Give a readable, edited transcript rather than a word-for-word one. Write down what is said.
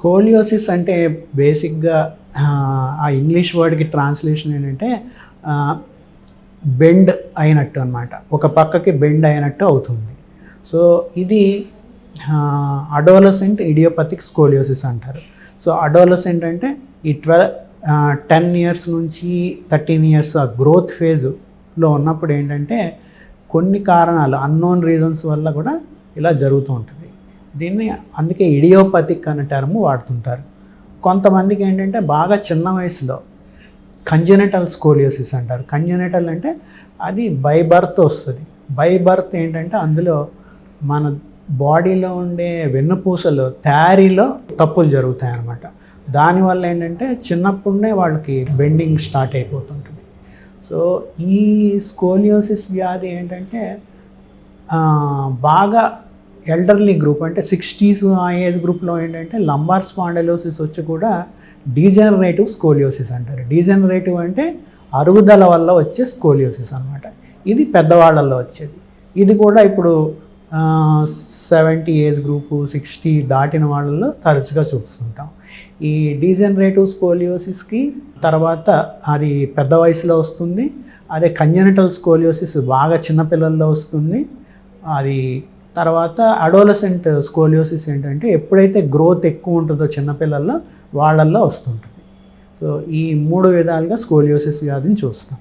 Scoliosis అంటే బేసిక్గా ఆ ఇంగ్లీష్ వర్డ్కి ట్రాన్స్లేషన్ ఏంటంటే బెండ్ అయినట్టు అనమాట, ఒక పక్కకి బెండ్ అయినట్టు అవుతుంది. సో ఇది అడోలసెంట్ ఇడియోపతిక్ స్కోలియోసిస్ అంటారు. సో అడోలసెంట్ అంటే ఈ 10 ఇయర్స్ నుంచి 13 ఇయర్స్ ఆ గ్రోత్ ఫేజ్లో ఉన్నప్పుడు ఏంటంటే కొన్ని కారణాలు అన్నోన్ రీజన్స్ వల్ల కూడా ఇలా జరుగుతూ ఉంటుంది. దీన్ని అందుకే ఇడియోపతిక్ అనే టర్మ్ వాడుతుంటారు. కొంతమందికి ఏంటంటే బాగా చిన్న వయసులో కంజెనిటల్ స్కోలియోసిస్ అంటారు. కంజెనిటల్ అంటే అది బై బర్త్ వస్తుంది. బై బర్త్ ఏంటంటే అందులో మన బాడీలో ఉండే వెన్నుపూసలు తయారీలో తప్పులు జరుగుతాయి అన్నమాట. దానివల్ల ఏంటంటే చిన్నప్పుడే వాళ్ళకి బెండింగ్ స్టార్ట్ అయిపోతుంటుంది. సో ఈ స్కోలియోసిస్ వ్యాధి ఏంటంటే బాగా ఎల్డర్లీ గ్రూప్ అంటే 60s ఆ ఏజ్ గ్రూప్లో ఏంటంటే లంబార్ స్పాండలోసిస్ వచ్చి కూడా డీజనరేటివ్ స్కోలియోసిస్ అంటారు. డీజనరేటివ్ అంటే అరుగుదల వల్ల వచ్చే స్కోలియోసిస్ అనమాట. ఇది పెద్దవాళ్ళల్లో వచ్చేది. ఇది కూడా ఇప్పుడు 70 ఏజ్ గ్రూపు 60 దాటిన వాళ్ళలో తరచుగా చూస్తుంటాం. ఈ డీజనరేటివ్ స్కోలియోసిస్కి తర్వాత అది పెద్ద వయసులో వస్తుంది. అదే కంజెనిటల్ స్కోలియోసిస్ బాగా చిన్నపిల్లల్లో వస్తుంది. అది తర్వాత అడోలసెంట్ స్కోలియోసిస్ ఏంటంటే ఎప్పుడైతే గ్రోత్ ఎక్కువ ఉంటుందో చిన్నపిల్లల్లో వాళ్ళల్లో వస్తుంటుంది. సో ఈ 3 విధాలుగా స్కోలియోసిస్ వ్యాధిని చూస్తాం.